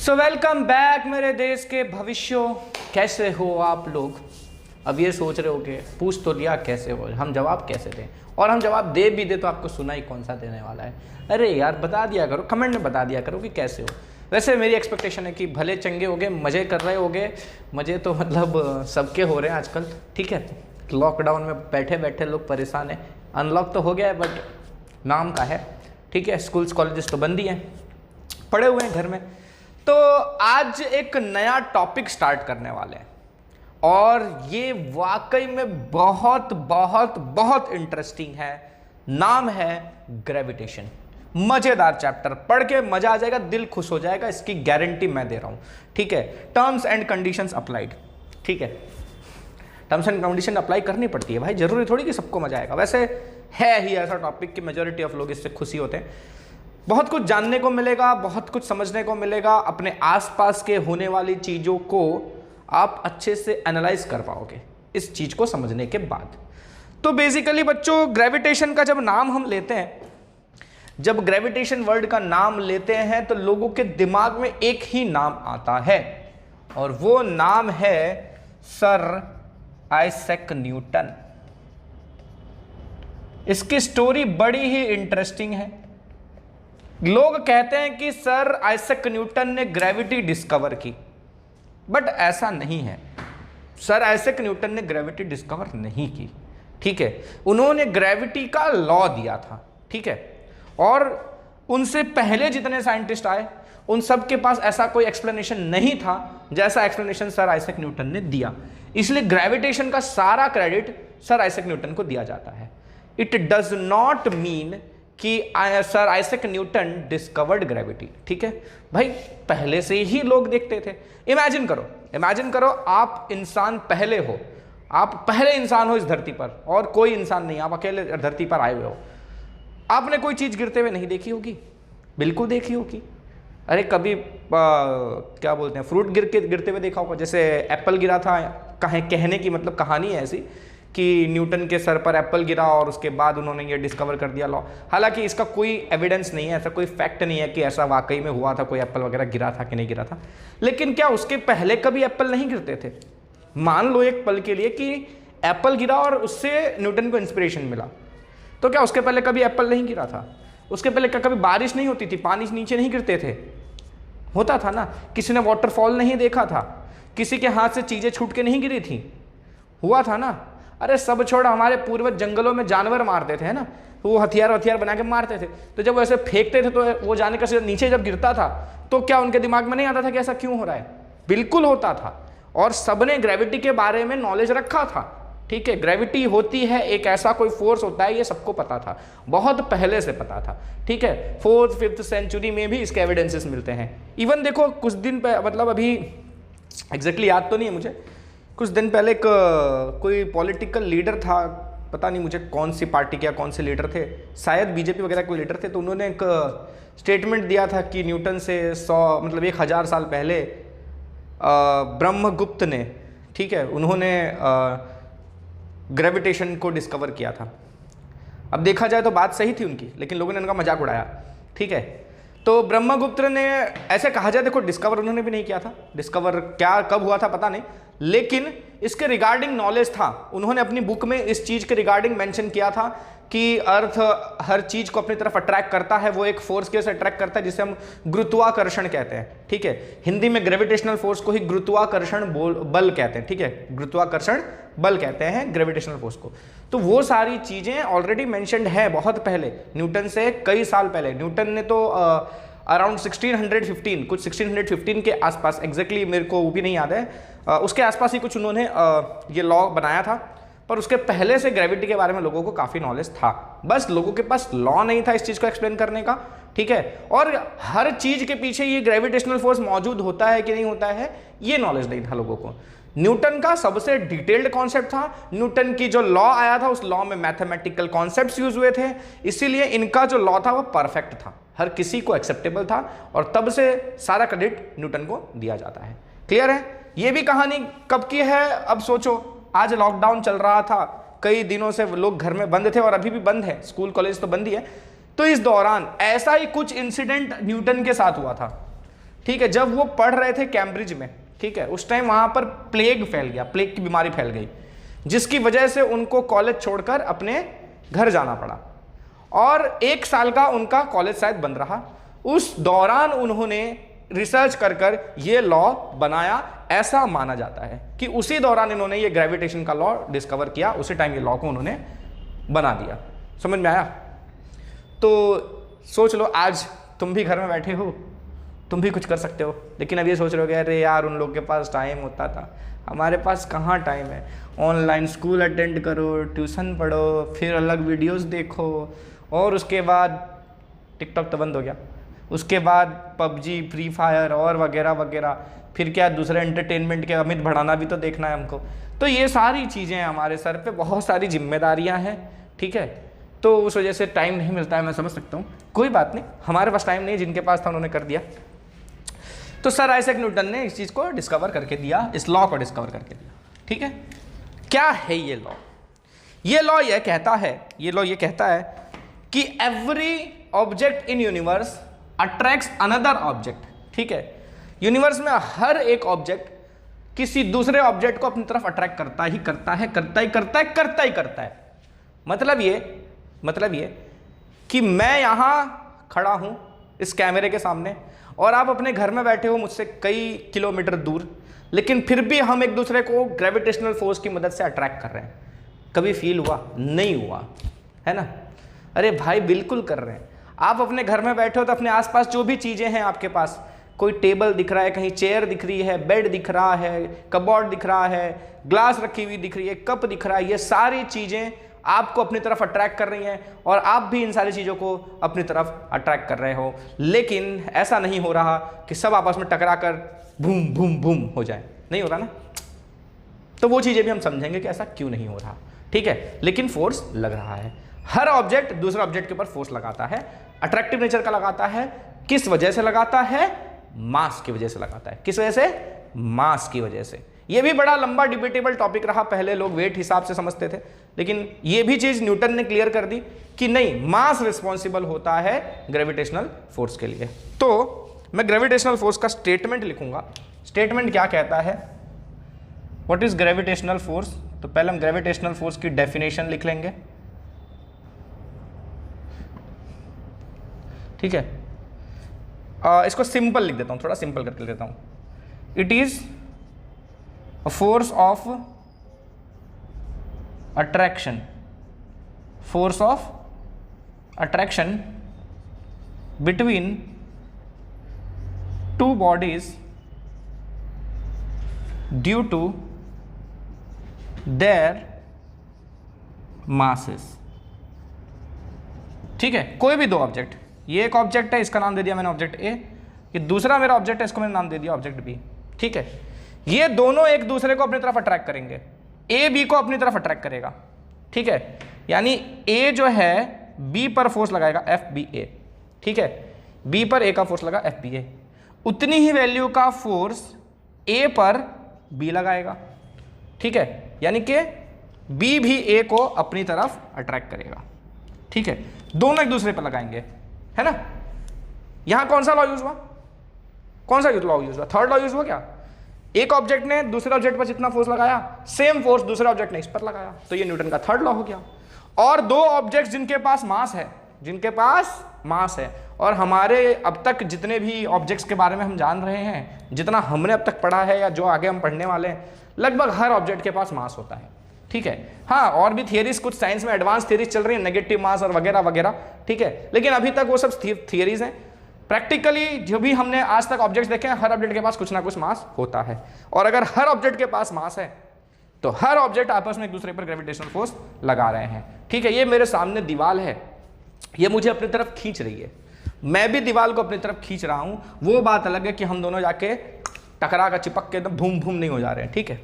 So welcome back मेरे देश के भविष्यों। कैसे हो आप लोग? अब ये सोच रहे होगे, पूछ तो लिया कैसे हो, हम जवाब कैसे दें? और हम जवाब दे भी दे तो आपको सुनाई कौन सा देने वाला है। अरे यार बता दिया करो, कमेंट में बता दिया करो कि कैसे हो। वैसे मेरी एक्सपेक्टेशन है कि भले चंगे होगे, मज़े कर रहे होगे। मज़े तो मतलब सबके हो रहे हैं आजकल, ठीक है। लॉकडाउन में बैठे बैठे लोग परेशान हैं। अनलॉक तो हो गया है बट नाम का है, ठीक है। स्कूल्स कॉलेजेस तो बंद ही हैं, पड़े हुए हैं घर में। तो आज एक नया टॉपिक स्टार्ट करने वाले हैं और ये वाकई में बहुत बहुत बहुत इंटरेस्टिंग है। नाम है ग्रेविटेशन। मजेदार चैप्टर, पढ़ के मजा आ जाएगा, दिल खुश हो जाएगा, इसकी गारंटी मैं दे रहा हूं, ठीक है। टर्म्स एंड कंडीशंस अप्लाइड, ठीक है। टर्म्स एंड कंडीशन अप्लाई करनी पड़ती है भाई, जरूरी थोड़ी कि सबको मजा आएगा। वैसे है ही ऐसा टॉपिक कि मेजॉरिटी ऑफ लोग इससे खुशी होते हैं। बहुत कुछ जानने को मिलेगा, बहुत कुछ समझने को मिलेगा। अपने आसपास के होने वाली चीज़ों को आप अच्छे से एनालाइज कर पाओगे इस चीज़ को समझने के बाद। तो बेसिकली बच्चों, ग्रेविटेशन का जब नाम हम लेते हैं, जब ग्रेविटेशन वर्ड का नाम लेते हैं तो लोगों के दिमाग में एक ही नाम आता है और वो नाम है सर आइजैक न्यूटन। इसकी स्टोरी बड़ी ही इंटरेस्टिंग है। लोग कहते हैं कि सर आइजैक न्यूटन ने ग्रेविटी डिस्कवर की, बट ऐसा नहीं है। सर आइजैक न्यूटन ने ग्रेविटी डिस्कवर नहीं की, ठीक है। उन्होंने ग्रेविटी का लॉ दिया था, ठीक है। और उनसे पहले जितने साइंटिस्ट आए उन सब के पास ऐसा कोई एक्सप्लेनेशन नहीं था जैसा एक्सप्लेनेशन सर आइजैक न्यूटन ने दिया। इसलिए ग्रेविटेशन का सारा क्रेडिट सर आइजैक न्यूटन को दिया जाता है। इट डज नॉट मीन कि sir Isaac Newton discovered gravity, ठीक है भाई। पहले से ही लोग देखते थे। इमेजिन करो आप इंसान पहले हो, आप पहले इंसान हो इस धरती पर और कोई इंसान नहीं, आप अकेले धरती पर आए हुए हो। आपने कोई चीज गिरते हुए नहीं देखी होगी? बिल्कुल देखी होगी। अरे कभी क्या बोलते हैं, फ्रूट गिरते हुए देखा होगा। जैसे एप्पल गिरा था, कहने की मतलब कहानी है ऐसी कि न्यूटन के सर पर एप्पल गिरा और उसके बाद उन्होंने ये डिस्कवर कर दिया लॉ। हालांकि इसका कोई एविडेंस नहीं है, ऐसा कोई फैक्ट नहीं है कि ऐसा वाकई में हुआ था, कोई एप्पल वगैरह गिरा था कि नहीं गिरा था। लेकिन क्या उसके पहले कभी एप्पल नहीं गिरते थे? मान लो एक पल के लिए कि एप्पल गिरा और उससे न्यूटन को इंस्पिरेशन मिला, तो क्या उसके पहले कभी एप्पल नहीं गिरा था? उसके पहले क्या कभी बारिश नहीं होती थी, पानी नीचे नहीं गिरते थे? होता था ना। किसी ने वाटरफॉल नहीं देखा था? किसी के हाथ से चीजें छूट के नहीं गिरी थी? हुआ था ना। अरे सब छोड़, हमारे पूर्वज जंगलों में जानवर मारते थे, है ना। तो वो हथियार बना के मारते थे, तो जब वैसे फेंकते थे तो वो जाने का नीचे जब गिरता था तो क्या उनके दिमाग में नहीं आता था कि ऐसा क्यों हो रहा है? बिल्कुल होता था। और सबने ग्रेविटी के बारे में नॉलेज रखा था, ठीक है। ग्रेविटी होती है, एक ऐसा कोई फोर्स होता है, ये सबको पता था, बहुत पहले से पता था, ठीक है। 4th 5th सेंचुरी में भी इसके एविडेंसेस मिलते हैं। इवन देखो कुछ दिन पहले, मतलब अभी एग्जैक्टली याद तो नहीं है मुझे, कुछ दिन पहले एक कोई पॉलिटिकल लीडर था, पता नहीं मुझे कौन सी पार्टी के या कौन से लीडर थे, शायद बीजेपी वगैरह कोई लीडर थे। तो उन्होंने एक स्टेटमेंट दिया था कि न्यूटन से 1000 साल पहले ब्रह्मगुप्त ने, ठीक है, उन्होंने ग्रेविटेशन को डिस्कवर किया था। अब देखा जाए तो बात सही थी उनकी, लेकिन लोगों ने उनका मजाक उड़ाया, ठीक है। तो ब्रह्मगुप्त ने, ऐसे कहा जाए, देखो डिस्कवर उन्होंने भी नहीं किया था, डिस्कवर क्या कब हुआ था पता नहीं, लेकिन इसके रिगार्डिंग नॉलेज था। उन्होंने अपनी बुक में इस चीज के रिगार्डिंग मेंशन किया था कि अर्थ हर चीज को अपनी तरफ अट्रैक्ट करता है, वो एक फोर्स के से अट्रैक्ट करता है जिसे हम गुरुत्वाकर्षण कहते हैं, ठीक है। हिंदी में ग्रेविटेशनल फोर्स को ही गुरुत्वाकर्षण बल कहते हैं, ठीक है। गुरुत्वाकर्षण बल कहते हैं ग्रेविटेशनल फोर्स को। तो वो सारी चीजें ऑलरेडी मेंशन्ड है बहुत पहले, न्यूटन से कई साल पहले। न्यूटन ने तो अराउंड 1615, कुछ 1615 के आसपास, एग्जैक्टली मेरे को वो भी नहीं याद है, उसके आसपास ही कुछ उन्होंने ये लॉ बनाया था। पर उसके पहले से ग्रेविटी के बारे में लोगों को काफी नॉलेज था, बस लोगों के पास लॉ नहीं था इस चीज को एक्सप्लेन करने का, ठीक है। और हर चीज के पीछे ये ग्रेविटेशनल फोर्स मौजूद होता है कि नहीं होता है, ये नॉलेज नहीं था लोगों को। न्यूटन का सबसे डिटेल्ड कॉन्सेप्ट था। न्यूटन की जो लॉ आया था, उस लॉ में मैथमेटिकल कॉन्सेप्ट्स यूज हुए थे, इसीलिए इनका जो लॉ था वो परफेक्ट था, हर किसी को एक्सेप्टेबल था, और तब से सारा क्रेडिट न्यूटन को दिया जाता है। क्लियर है? ये भी कहानी कब की है? अब सोचो, आज लॉकडाउन चल रहा था, कई दिनों से लोग घर में बंद थे और अभी भी बंद है, स्कूल कॉलेज तो बंद ही है। तो इस दौरान ऐसा ही कुछ इंसिडेंट न्यूटन के साथ हुआ था, ठीक है, जब वो पढ़ रहे थे कैम्ब्रिज में, ठीक है, उस टाइम वहां पर प्लेग फैल गया, प्लेग की बीमारी फैल गई, जिसकी वजह से उनको कॉलेज छोड़कर अपने घर जाना पड़ा और 1 साल का उनका कॉलेज शायद बंद रहा। उस दौरान उन्होंने रिसर्च कर ये लॉ बनाया, ऐसा माना जाता है कि उसी दौरान इन्होंने ये ग्रेविटेशन का लॉ डिस्कवर किया, उसी टाइम ये लॉ को उन्होंने बना दिया। समझ में आया? तो सोच लो, आज तुम भी घर में बैठे हो, तुम भी कुछ कर सकते हो, लेकिन अब ये सोच रहे हो कि अरे यार उन लोग के पास टाइम होता था, हमारे पास कहाँ टाइम है। ऑनलाइन स्कूल अटेंड करो, ट्यूशन पढ़ो, फिर अलग वीडियोस देखो, और उसके बाद टिकटॉक तो बंद हो गया, उसके बाद पबजी, फ्री फायर और वगैरह वगैरह, फिर क्या दूसरे एंटरटेनमेंट के अमित बढ़ाना भी तो देखना है हमको। तो ये सारी चीज़ें हमारे सर पे, बहुत सारी जिम्मेदारियां हैं, ठीक है, तो उस वजह से टाइम नहीं मिलता है, मैं समझ सकता हूँ, कोई बात नहीं, हमारे पास टाइम नहीं, जिनके पास था उन्होंने कर दिया। तो सर आइजैक न्यूटन ने इस चीज़ को डिस्कवर करके दिया, इस लॉ को डिस्कवर करके दिया, ठीक है। क्या है ये लॉ? ये लॉ ये कहता है कि every object in universe attracts another object, ठीक है। यूनिवर्स में हर एक ऑब्जेक्ट किसी दूसरे ऑब्जेक्ट को अपनी तरफ अट्रैक्ट करता ही करता है। मतलब ये कि मैं यहां खड़ा हूं इस कैमरे के सामने और आप अपने घर में बैठे हो मुझसे कई किलोमीटर दूर, लेकिन फिर भी हम एक दूसरे को ग्रेविटेशनल फोर्स की मदद से अट्रैक्ट कर रहे हैं। कभी फील हुआ? नहीं हुआ, है ना? अरे भाई बिल्कुल कर रहे हैं। आप अपने घर में बैठे हो तो अपने आसपास जो भी चीज़ें हैं आपके पास, कोई टेबल दिख रहा है, कहीं चेयर दिख रही है, बेड दिख रहा है, कबोर्ड दिख रहा है, ग्लास रखी हुई दिख रही है, कप दिख रहा है, ये सारी चीज़ें आपको अपनी तरफ अट्रैक्ट कर रही हैं और आप भी इन सारी चीज़ों को अपनी तरफ अट्रैक्ट कर रहे हो। लेकिन ऐसा नहीं हो रहा कि सब आपस में टकरा कर बूम बूम बूम हो जाए, नहीं हो रहा ना। तो वो चीज़ें भी हम समझेंगे कि ऐसा क्यों नहीं हो रहा, ठीक है। लेकिन फोर्स लग रहा है, हर ऑब्जेक्ट दूसरे ऑब्जेक्ट के ऊपर फोर्स लगाता है, अट्रैक्टिव नेचर का लगाता है। किस वजह से लगाता है? मास की वजह से लगाता है। किस वजह से? मास की वजह से। यह भी बड़ा लंबा डिबेटेबल टॉपिक रहा, पहले लोग वेट हिसाब से समझते थे, लेकिन यह भी चीज न्यूटन ने क्लियर कर दी कि नहीं, मास रिस्पॉन्सिबल होता है ग्रेविटेशनल फोर्स के लिए। तो मैं ग्रेविटेशनल फोर्स का स्टेटमेंट लिखूंगा। स्टेटमेंट क्या कहता है? What is gravitational force? तो पहले हम ग्रेविटेशनल फोर्स की डेफिनेशन लिख लेंगे, ठीक है। इसको सिंपल लिख देता हूं, थोड़ा सिंपल करके लिख देता हूं। It is a force of attraction, force of attraction between two bodies due to their masses, ठीक है। कोई भी दो ऑब्जेक्ट, ये एक ऑब्जेक्ट है, इसका नाम दे दिया मैंने ऑब्जेक्ट ए, ये दूसरा मेरा ऑब्जेक्ट है, इसको मैंने नाम दे दिया ऑब्जेक्ट बी, ठीक है। ये दोनों एक दूसरे को अपनी तरफ अट्रैक्ट करेंगे, ए बी को अपनी तरफ अट्रैक्ट करेगा, ठीक है। यानी ए जो है बी पर फोर्स लगाएगा, एफ बी ए, ठीक है, बी पर ए का फोर्स लगा, एफ बी ए, उतनी ही वैल्यू का फोर्स ए पर बी लगाएगा, ठीक है। यानी कि बी भी ए को अपनी तरफ अट्रैक्ट करेगा, ठीक है। दोनों एक दूसरे पर लगाएंगे, है ना। यहां कौन सा लॉ यूज हुआ? कौन सा लॉ यूज हुआ? थर्ड लॉ यूज हुआ क्या? एक ऑब्जेक्ट ने दूसरे ऑब्जेक्ट पर जितना फोर्स लगाया, सेम फोर्स दूसरे ऑब्जेक्ट ने इस पर लगाया, तो ये न्यूटन का थर्ड लॉ हो गया। और दो ऑब्जेक्ट्स जिनके पास मास है, और हमारे अब तक जितने भी ऑब्जेक्ट्स के बारे में हम जान रहे हैं, जितना हमने अब तक पढ़ा है या जो आगे हम पढ़ने वाले हैं, लगभग हर ऑब्जेक्ट के पास मास होता है, ठीक है। हाँ, और भी थियरीज, कुछ साइंस में एडवांस थियरीज चल रही है, नेगेटिव मास और वगैरह वगैरह, ठीक है, लेकिन अभी तक वो सब थियरीज हैं। प्रैक्टिकली जो भी हमने आज तक ऑब्जेक्ट्स देखे हैं, हर ऑब्जेक्ट के पास कुछ ना कुछ मास होता है, और अगर हर ऑब्जेक्ट के पास मास है तो हर ऑब्जेक्ट आपस में एक दूसरे पर ग्रेविटेशनल फोर्स लगा रहे हैं, ठीक है। ये मेरे सामने दीवार है, ये मुझे अपनी तरफ खींच रही है, मैं भी दीवार को अपनी तरफ खींच रहा हूं। वो बात अलग है कि हम दोनों जाके टकरा का चिपक के एकदम भूम भूम नहीं हो जा रहे हैं, ठीक है।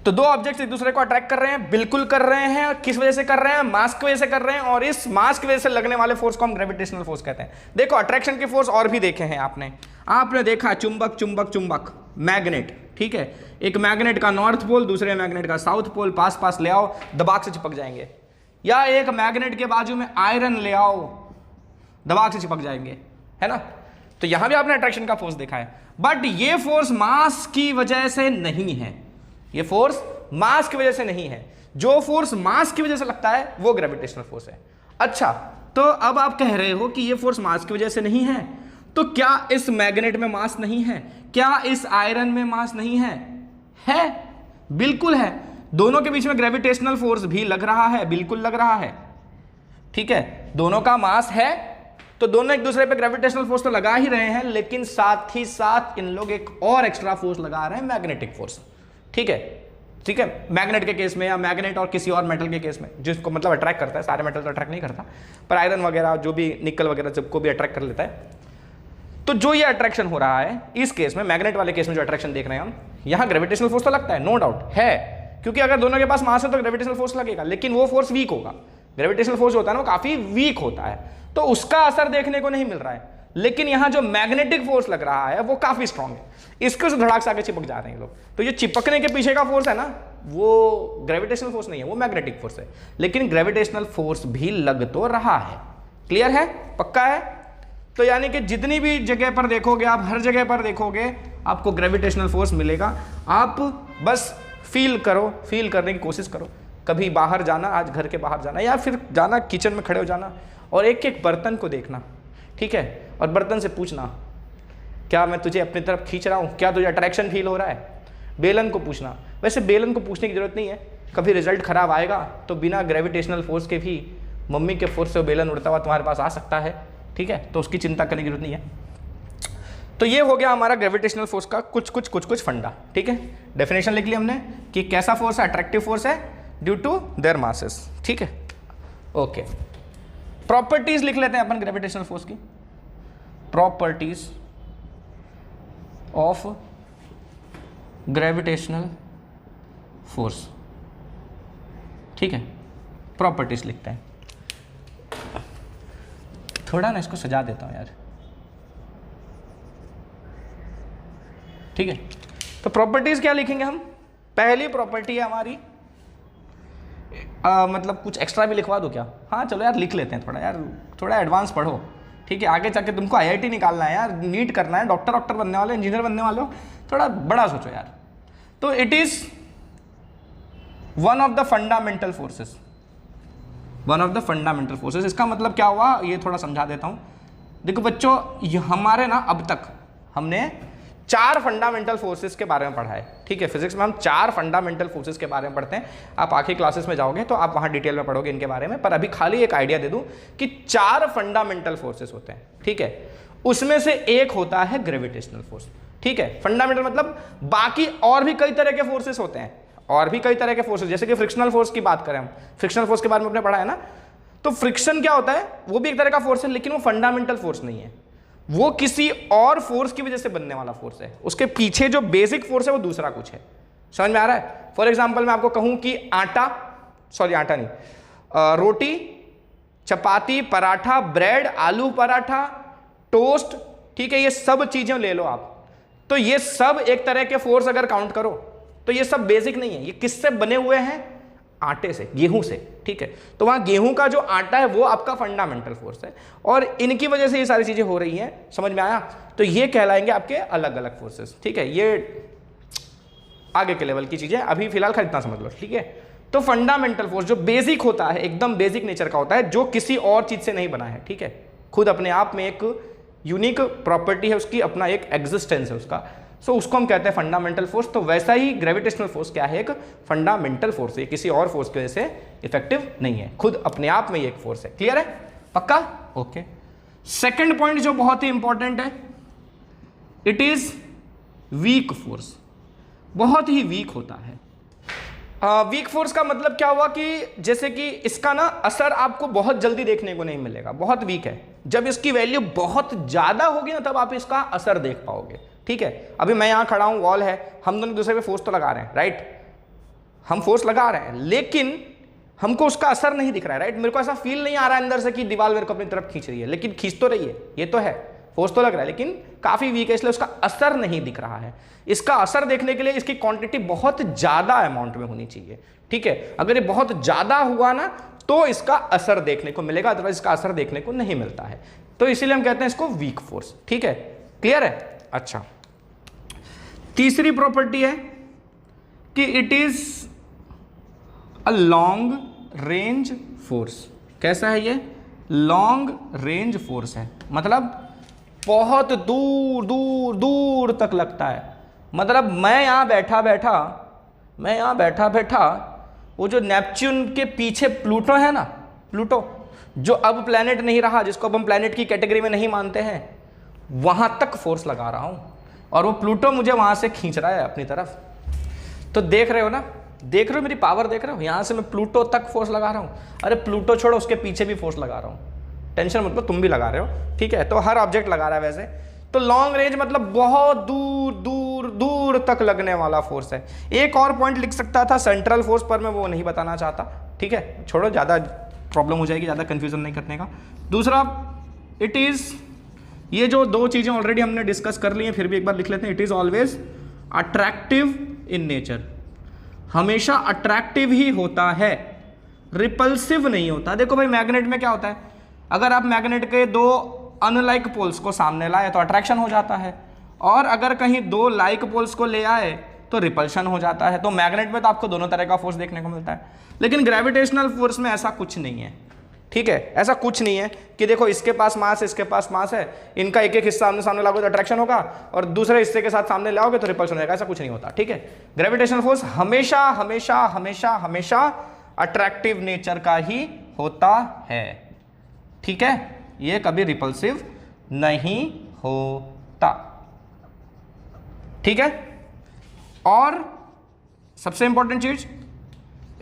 तो दो ऑब्जेक्ट्स एक दूसरे को अट्रैक्ट कर रहे हैं, बिल्कुल कर रहे हैं। और किस वजह से कर रहे हैं? मास की वजह से कर रहे हैं, और इस मास की वजह से लगने वाले फोर्स को हम ग्रेविटेशनल फोर्स कहते हैं। देखो, अट्रैक्शन के फोर्स और भी देखे हैं आपने देखा चुंबक चुंबक चुंबक, मैग्नेट, ठीक है। एक मैग्नेट का नॉर्थ पोल, दूसरे मैग्नेट का साउथ पोल, पास पास ले आओ, दबाव से चिपक जाएंगे। या एक मैग्नेट के बाजू में आयरन ले आओ, दबाव से चिपक जाएंगे, है ना। तो यहां भी आपने अट्रैक्शन का फोर्स देखा है, बट ये फोर्स मास की वजह से नहीं है, ये फोर्स मास की वजह से नहीं है। जो फोर्स मास की वजह से लगता है वो ग्रेविटेशनल फोर्स है। अच्छा, तो अब आप कह रहे हो कि ये फोर्स मास की वजह से नहीं है, तो क्या इस मैग्नेट में मास नहीं है? क्या इस आयरन में मास नहीं है? है, बिल्कुल है। दोनों के बीच में ग्रेविटेशनल फोर्स भी लग रहा है, बिल्कुल लग रहा है, ठीक है। दोनों का मास है तो दोनों एक दूसरे पे ग्रेविटेशनल फोर्स तो लगा ही रहे हैं, लेकिन साथ ही साथ इन लोग एक और एक्स्ट्रा फोर्स लगा रहे हैं, मैग्नेटिक फोर्स, ठीक है। ठीक है, मैग्नेट के केस में या मैग्नेट और किसी और मेटल के केस में जिसको मतलब अट्रैक्ट करता है, सारे मेटल तो अट्रैक्ट नहीं करता, पर आयरन वगैरह जो भी निकल वगैरह सबको भी अट्रैक्ट कर लेता है। तो जो ये अट्रैक्शन हो रहा है इस केस में, मैग्नेट वाले केस में जो अट्रैक्शन देख रहे हैं हम, यहां ग्रेविटेशनल फोर्स तो लगता है, नो डाउट है, क्योंकि अगर दोनों के पास मास है तो ग्रेविटेशनल फोर्स लगेगा, लेकिन वो फोर्स वीक होगा। ग्रेविटेशनल फोर्स होता है ना वो काफी वीक होता है, तो उसका असर देखने को नहीं मिल रहा है। लेकिन यहां जो मैग्नेटिक फोर्स लग रहा है वो काफी स्ट्रांग है, इसके से धड़ाक से आगे चिपक जा रहे हैं लोग। तो ये चिपकने के पीछे का फोर्स है ना, वो ग्रेविटेशनल फोर्स नहीं है, वो मैग्नेटिक फोर्स है, लेकिन ग्रेविटेशनल फोर्स भी लग तो रहा है। क्लियर है, पक्का है? तो यानी कि जितनी भी जगह पर देखोगे आप, हर जगह पर देखोगे आपको ग्रेविटेशनल फोर्स मिलेगा। आप बस फील करो, फील करने की कोशिश करो। कभी बाहर जाना, आज घर के बाहर जाना, या फिर जाना किचन में खड़े हो जाना और एक एक बर्तन को देखना, ठीक है, और बर्तन से पूछना क्या मैं तुझे अपनी तरफ खींच रहा हूँ, क्या तुझे अट्रैक्शन फील हो रहा है। बेलन को पूछना, वैसे बेलन को पूछने की जरूरत नहीं है, कभी रिजल्ट खराब आएगा तो बिना ग्रेविटेशनल फोर्स के भी मम्मी के फोर्स से बेलन उड़ता हुआ तुम्हारे पास आ सकता है, ठीक है, तो उसकी चिंता करने की जरूरत नहीं है। तो ये हो गया हमारा ग्रेविटेशनल फोर्स का कुछ फंडा, ठीक है। डेफिनेशन लिख ली हमने कि कैसा फोर्स है, अट्रैक्टिव फोर्स है ड्यू टू देयर मासेस, ठीक है, ओके। प्रॉपर्टीज लिख लेते हैं अपन ग्रेविटेशनल फोर्स की, प्रॉपर्टीज ऑफ ग्रेविटेशनल फोर्स, ठीक है, प्रॉपर्टीज लिखते हैं। थोड़ा ना इसको सजा देता हूं यार, ठीक है। तो प्रॉपर्टीज क्या लिखेंगे हम? पहली प्रॉपर्टी है हमारी, मतलब कुछ एक्स्ट्रा भी लिखवा दो क्या? हाँ चलो यार लिख लेते हैं थोड़ा, यार थोड़ा एडवांस पढ़ो, ठीक है। आगे जाके तुमको IIT निकालना है यार, नीट करना है, डॉक्टर बनने वाले, इंजीनियर बनने वाले हो, थोड़ा बड़ा सोचो यार। तो it is one of the fundamental forces, one of the fundamental forces. इसका मतलब क्या हुआ ये थोड़ा समझा देता हूं। देखो बच्चों, हमारे ना अब तक हमने 4 फंडामेंटल फोर्सेस के बारे में पढ़ा है, ठीक है। फिजिक्स में हम 4 फंडामेंटल फोर्सेस के बारे में पढ़ते हैं। आप आखिरी क्लासेस में जाओगे तो आप वहां डिटेल में पढ़ोगे इनके बारे में, पर अभी खाली एक आइडिया दे दूं कि 4 फंडामेंटल फोर्सेस होते हैं, ठीक है। उसमें से एक होता है ग्रेविटेशनल फोर्स, ठीक है। फंडामेंटल मतलब बाकी और भी कई तरह के फोर्सेस होते हैं, और भी कई तरह के फोर्सेस, जैसे कि फ्रिक्शनल फोर्स की बात करें हम, फ्रिक्शनल फोर्स के बारे में आपने पढ़ा है ना। तो फ्रिक्शन क्या होता है, वो भी एक तरह का फोर्स है, लेकिन वो फंडामेंटल फोर्स नहीं है, वो किसी और फोर्स की वजह से बनने वाला फोर्स है। उसके पीछे जो बेसिक फोर्स है वो दूसरा कुछ है। समझ में आ रहा है? फॉर एग्जांपल मैं आपको कहूं कि आटा नहीं, रोटी, चपाती, पराठा, ब्रेड, आलू पराठा, टोस्ट, ठीक है, ये सब चीजें ले लो आप, तो ये सब एक तरह के फोर्स अगर काउंट करो तो ये सब बेसिक नहीं है। ये किससे बने हुए हैं? आटे से, गेहूं से, ठीक है। तो वहां गेहूं का जो आटा है वो आपका फंडामेंटल फोर्स है, और इनकी वजह से ये सारी चीजें हो रही हैं। समझ में आया? तो ये कहलाएंगे आपके अलग अलग फोर्सेस, ठीक है। ये आगे के लेवल की चीजें, अभी फिलहाल खाली इतना समझ लो, ठीक है। तो फंडामेंटल फोर्स जो बेसिक होता है, एकदम बेसिक नेचर का होता है, जो किसी और चीज से नहीं बना है, ठीक है, खुद अपने आप में एक यूनिक प्रॉपर्टी है उसकी, अपना एक एग्जिस्टेंस है उसका, सो उसको हम कहते हैं फंडामेंटल फोर्स। तो वैसा ही ग्रेविटेशनल फोर्स क्या है? एक फंडामेंटल फोर्स है, किसी और फोर्स की वजह से इफेक्टिव नहीं है, खुद अपने आप में ये एक फोर्स है। क्लियर है? पक्का? ओके। सेकंड पॉइंट जो बहुत ही इंपॉर्टेंट है, इट इज वीक फोर्स, बहुत ही वीक होता है। वीक फोर्स का मतलब क्या हुआ कि जैसे कि इसका ना असर आपको बहुत जल्दी देखने को नहीं मिलेगा, बहुत वीक है। जब इसकी वैल्यू बहुत ज्यादा होगी ना तब आप इसका असर देख पाओगे, ठीक है। अभी मैं यहां खड़ा हूं, वॉल है, हम दोनों दूसरे पे फोर्स तो लगा रहे हैं, राइट, हम फोर्स लगा रहे हैं, लेकिन हमको उसका असर नहीं दिख रहा है, राइट। मेरे को ऐसा फील नहीं आ रहा है अंदर से कि दीवार मेरे को अपनी तरफ खींच रही है, लेकिन खींच तो रही है, ये तो है, फोर्स तो लग रहा है, लेकिन काफी वीक है, इसलिए उसका असर नहीं दिख रहा है। इसका असर देखने के लिए इसकी क्वांटिटी बहुत ज्यादा अमाउंट में होनी चाहिए, ठीक है। अगर ये बहुत ज्यादा हुआ ना तो इसका असर देखने को मिलेगा, अदरवाइज इसका असर देखने को नहीं मिलता है। तो इसीलिए हम कहते हैं इसको वीक फोर्स, ठीक है। क्लियर है? अच्छा, तीसरी प्रॉपर्टी है कि it is a long range force. कैसा है ये? लॉन्ग रेंज फोर्स है, मतलब बहुत दूर दूर दूर तक लगता है। मतलब मैं यहाँ बैठा बैठा वो जो नेपच्यून के पीछे प्लूटो है ना, प्लूटो जो अब प्लैनेट नहीं रहा, जिसको अब हम प्लैनेट की कैटेगरी में नहीं मानते हैं, वहां तक फोर्स लगा रहा हूं और वो प्लूटो मुझे वहां से खींच रहा है अपनी तरफ। तो देख रहे हो ना, देख रहे हो मेरी पावर, देख रहे हो? यहां से मैं प्लूटो तक फोर्स लगा रहा हूं। अरे प्लूटो छोड़ो, उसके पीछे भी फोर्स लगा रहा हूं, टेंशन मत लो, तुम भी लगा रहे हो, ठीक है? तो हर ऑब्जेक्ट लगा रहा है वैसे। तो लॉन्ग रेंज मतलब बहुत दूर दूर दूर तक लगने वाला फोर्स है। एक और पॉइंट लिख सकता था सेंट्रल फोर्स, पर मैं वो नहीं बताना चाहता, ठीक है? छोड़ो, ज़्यादा प्रॉब्लम हो जाएगी, ज़्यादा कंफ्यूजन नहीं करने का। दूसरा, इट इज़, ये जो दो चीज़ें ऑलरेडी हमने डिस्कस कर ली हैं, फिर भी एक बार लिख लेते हैं। It is always attractive in nature, हमेशा अट्रैक्टिव ही होता है, रिपल्सिव नहीं होता। देखो भाई, मैग्नेट में क्या होता है, अगर आप मैग्नेट के दो अनलाइक पोल्स को सामने लाए तो अट्रैक्शन हो जाता है, और अगर कहीं दो लाइक पोल्स को ले आए तो रिपल्शन हो जाता है। तो मैग्नेट में तो आपको दोनों तरह का फोर्स देखने को मिलता है, लेकिन ग्रेविटेशनल फोर्स में ऐसा कुछ नहीं है, ठीक है? ऐसा कुछ नहीं है कि देखो इसके पास मास है, इसके पास मास है, इनका एक एक हिस्सा सामने लाओगे तो अट्रैक्शन होगा और दूसरे हिस्से के साथ सामने लाओगे तो रिपल्शन होगा। ऐसा कुछ नहीं होता, ठीक है? ग्रेविटेशनल फोर्स हमेशा हमेशा हमेशा हमेशा अट्रैक्टिव नेचर का ही होता है, ठीक है? ये कभी रिपल्सिव नहीं होता, ठीक है? और सबसे इंपॉर्टेंट चीज,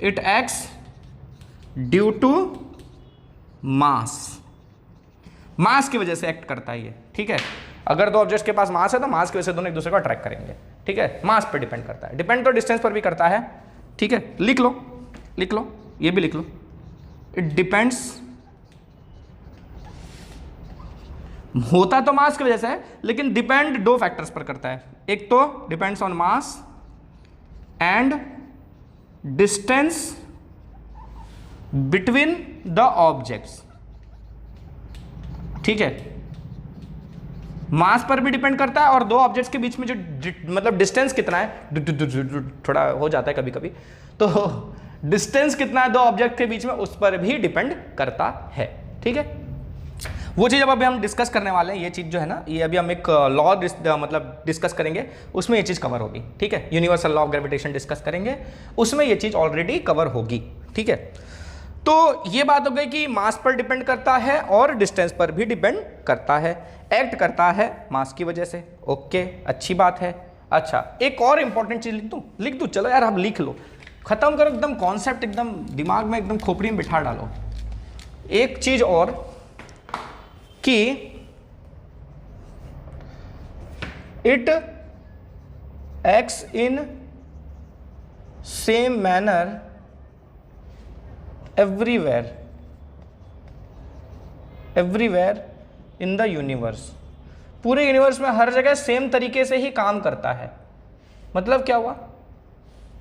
it acts due to mass, mass की वजह से एक्ट करता है ये, ठीक है? अगर दो ऑब्जेक्ट्स के पास मास है तो मास की वजह से दोनों एक दूसरे को अट्रैक्ट करेंगे, ठीक है? मास पे डिपेंड करता है, डिपेंड तो डिस्टेंस पर भी करता है, ठीक है? लिख लो, लिख लो, ये भी लिख लो। इट डिपेंड्स, होता तो मास की वजह से है, लेकिन डिपेंड दो फैक्टर्स पर करता है। एक तो depends on mass and distance between the objects, ठीक है? मास पर भी डिपेंड करता है और दो ऑब्जेक्ट्स के बीच में जो मतलब डिस्टेंस कितना है, थोड़ा हो जाता है कभी कभी, तो डिस्टेंस कितना है दो ऑब्जेक्ट के बीच में, उस पर भी डिपेंड करता है, ठीक है? वो चीज़ अब अभी हम डिस्कस करने वाले हैं, ये चीज़ जो है ना, ये अभी हम एक लॉ मतलब डिस्कस करेंगे, उसमें ये चीज़ कवर होगी, ठीक है? Universal law of gravitation discuss करेंगे, उसमें ये चीज़ ऑलरेडी कवर होगी, ठीक है? तो ये बात हो गई कि मास पर डिपेंड करता है और डिस्टेंस पर भी डिपेंड करता है, एक्ट करता है मास की वजह से, ओके, अच्छी बात है। अच्छा, एक और इंपॉर्टेंट चीज़ लिख दूँ, चलो यार, अब लिख लो, खत्म करो, एकदम कॉन्सेप्ट एकदम दिमाग में एकदम खोपड़ी में बिठा डालो। एक चीज़ और कि it acts in same manner everywhere in the universe, पूरे यूनिवर्स में हर जगह सेम तरीके से ही काम करता है। मतलब क्या हुआ?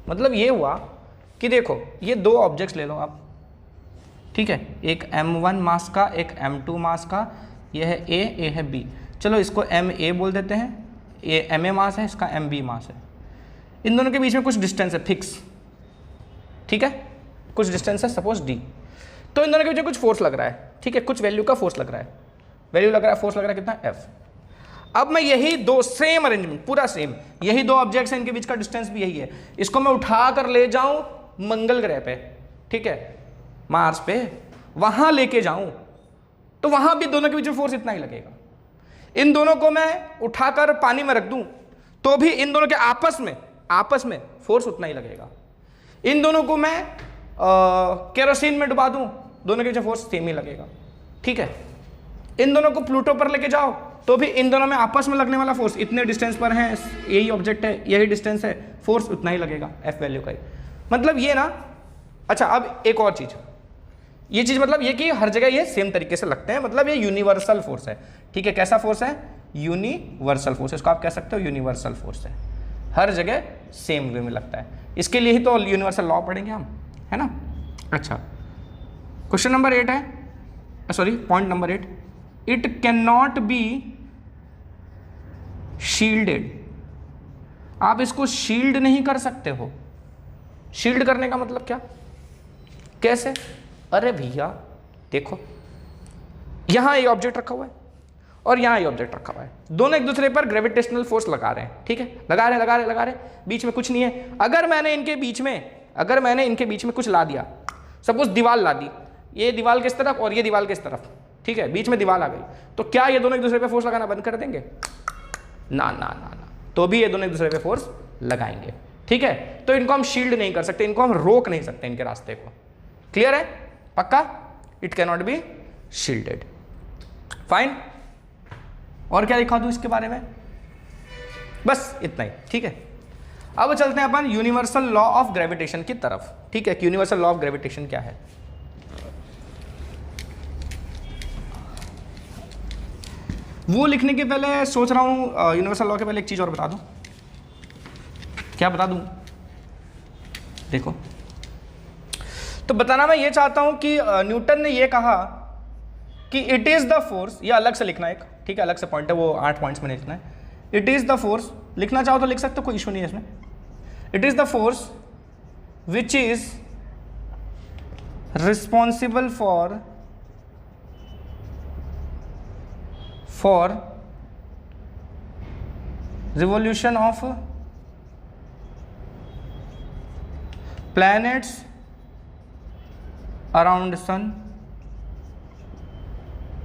मतलब ये हुआ कि देखो, ये दो ऑब्जेक्ट्स ले लो आप, ठीक है? एक m1 मास का, एक m2 मास का, ये है ए है बी, चलो इसको ma बोल देते हैं, ये ma मास है, इसका mb मास है। इन दोनों के बीच में कुछ डिस्टेंस है फिक्स, ठीक है? कुछ डिस्टेंस है, सपोज d। तो इन दोनों के बीच में कुछ फोर्स लग रहा है, ठीक है? कुछ वैल्यू का फोर्स लग रहा है, फोर्स लग रहा है कितना, f। अब मैं यही दो सेम अरेंजमेंट, पूरा सेम, यही दो ऑब्जेक्ट्स हैं, इनके बीच का डिस्टेंस भी यही है, इसको मैं उठा कर ले जाऊं मंगल ग्रह पे, ठीक है? मार्स पे, वहां लेके जाऊं तो वहां भी दोनों के बीच में फोर्स इतना ही लगेगा। इन दोनों को मैं उठाकर पानी में रख दूं तो भी इन दोनों के आपस में फोर्स उतना ही लगेगा। इन दोनों को मैं केरोसिन में डुबा दूं, दोनों के बीच में फोर्स सेम ही लगेगा, ठीक है? इन दोनों को प्लूटो पर लेके जाओ तो भी इन दोनों में आपस में लगने वाला फोर्स, इतने डिस्टेंस पर है, यही ऑब्जेक्ट है, यही डिस्टेंस है, फोर्स उतना ही लगेगा, एफ वैल्यू का ही। मतलब ये ना, अच्छा अब एक और चीज, ये चीज मतलब ये कि हर जगह ये सेम तरीके से लगते हैं, मतलब ये यूनिवर्सल फोर्स है, ठीक है? कैसा फोर्स है? यूनिवर्सल फोर्स, इसको आप कह सकते हो यूनिवर्सल फोर्स है, हर जगह सेम वे में लगता है। इसके लिए ही तो यूनिवर्सल लॉ पढ़ेंगे हम, है ना? अच्छा, क्वेश्चन नंबर 8 है, sorry point number 8, it can not be shielded. आप इसको शील्ड नहीं कर सकते हो। शील्ड करने का मतलब क्या, कैसे? अरे भैया देखो, यहां ये ऑब्जेक्ट रखा हुआ है और यहां ये ऑब्जेक्ट रखा हुआ है, दोनों एक दूसरे पर ग्रेविटेशनल फोर्स लगा रहे हैं, ठीक है, लगा रहे, बीच में कुछ नहीं है। अगर मैंने इनके बीच में कुछ ला दिया, सपोज दीवार ला दी, ये दीवार किस तरफ और ये दीवार किस तरफ, ठीक है, बीच में दीवार आ गई, तो क्या ये दोनों एक दूसरे पे फोर्स लगाना बंद कर देंगे? ना ना ना ना, तो भी ये दोनों एक दूसरे पे फोर्स लगाएंगे, ठीक है। तो इनको हम शील्ड नहीं कर सकते, इनको हम रोक नहीं सकते इनके रास्ते को। क्लियर है? पक्का? It can not be shielded. Fine. और क्या दिखा दूं इसके बारे में? बस इतना ही, ठीक है। अब चलते हैं अपन यूनिवर्सल लॉ ऑफ ग्रेविटेशन की तरफ, ठीक है, कि यूनिवर्सल लॉ ऑफ ग्रेविटेशन क्या है। वो लिखने के पहले सोच रहा हूं यूनिवर्सल लॉ के पहले एक चीज और बता दूं। क्या बता दूं? देखो, तो बताना मैं ये चाहता हूं कि न्यूटन ने ये कहा कि इट इज द फोर्स, ये अलग से लिखना एक, ठीक है, अलग से पॉइंट है, वो 8 पॉइंट्स में लिखना है। इट इज द फोर्स, लिखना चाहो तो लिख सकते हो, कोई इशू नहीं है इसमें। It is the force which is responsible for revolution of planets around sun,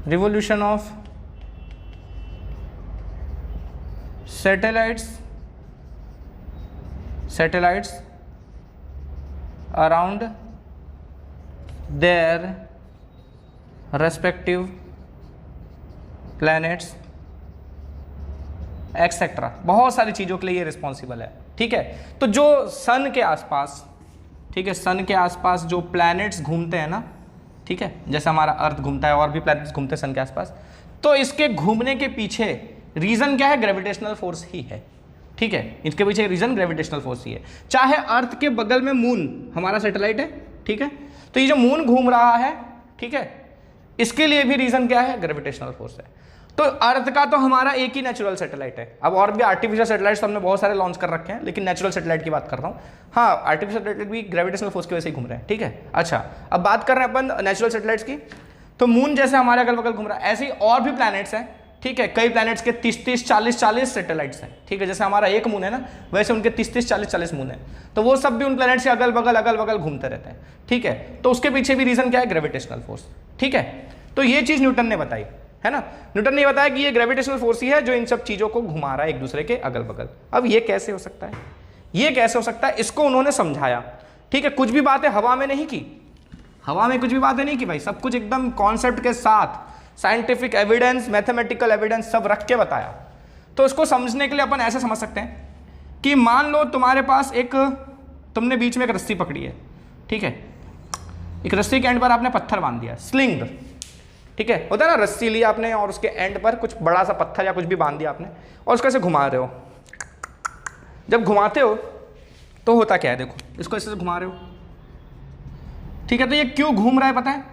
revolution of satellites around their respective planets etcetera, बहुत सारी चीज़ों के लिए ये रिस्पॉन्सिबल है, ठीक है। तो जो सन के आसपास, ठीक है, सन के आसपास जो प्लैनेट्स घूमते हैं ना, ठीक है, जैसे हमारा अर्थ घूमता है और भी प्लैनेट्स घूमते हैं सन के आसपास, तो इसके घूमने के पीछे रीज़न क्या है? ग्रेविटेशनल फोर्स ही है, ठीक है, इसके पीछे रीज़न ग्रेविटेशनल फोर्स ही है। चाहे अर्थ के बगल में मून हमारा सैटेलाइट है, ठीक है, तो ये जो मून घूम रहा है, ठीक है, इसके लिए भी रीज़न क्या है? ग्रेविटेशनल फोर्स है। तो अर्थ का तो हमारा एक ही नेचुरल सैटेलाइट है। अब और भी आर्टिफिशियल सैटेलाइट्स हमने बहुत सारे लॉन्च कर रखे हैं, लेकिन नेचुरल सैटेलाइट की बात कर रहा हूँ। हाँ, आर्टिफिशियल सैटेलाइट भी ग्रेविटेशनल फोर्स की वजह से ही घूम रहे हैं, ठीक है। अच्छा, अब बात कर रहे हैं अपन नेचुरल सैटेलाइट्स की। तो मून जैसे हमारे अगल बगल घूम रहा है, ऐसे ही और भी प्लैनेट्स हैं, ठीक है, कई प्लैनेट्स के 30-30, 40-40 सैटेलाइट्स हैं, ठीक है, जैसे हमारा एक मून है ना, वैसे उनके 30-30, 40-40 मून है। तो वो सब भी उन प्लैनेट्स के अगल बगल घूमते रहते हैं, ठीक है। तो उसके पीछे भी रीजन क्या है? ग्रेविटेशनल फोर्स, ठीक है। तो ये चीज न्यूटन ने बताई है ना, न्यूटन ने बताया कि ये ग्रेविटेशनल फोर्स ही है जो इन सब चीजों को घुमा रहा है एक दूसरे के अगल बगल। अब ये कैसे हो सकता है? ये कैसे हो सकता है, इसको उन्होंने समझाया, ठीक है। कुछ भी बातें हवा में नहीं की, हवा में कुछ भी बातें नहीं की भाई, सब कुछ एकदम कॉन्सेप्ट के साथ, साइंटिफिक एविडेंस, मैथमेटिकल एविडेंस सब रख के बताया। तो इसको समझने के लिए अपन ऐसे समझ सकते हैं कि मान लो तुम्हारे पास तुमने बीच में एक रस्सी पकड़ी है, ठीक है, एक रस्सी के एंड पर आपने पत्थर बांध दिया, स्लिंग, ठीक है, होता है ना, रस्सी ली आपने और उसके एंड पर कुछ बड़ा सा पत्थर या कुछ भी बांध दिया आपने और उसको ऐसे घुमा रहे हो। जब घुमाते हो तो होता क्या है, देखो इसको ऐसे घुमा रहे हो, ठीक है। तो ये क्यों घूम रहा है पता है?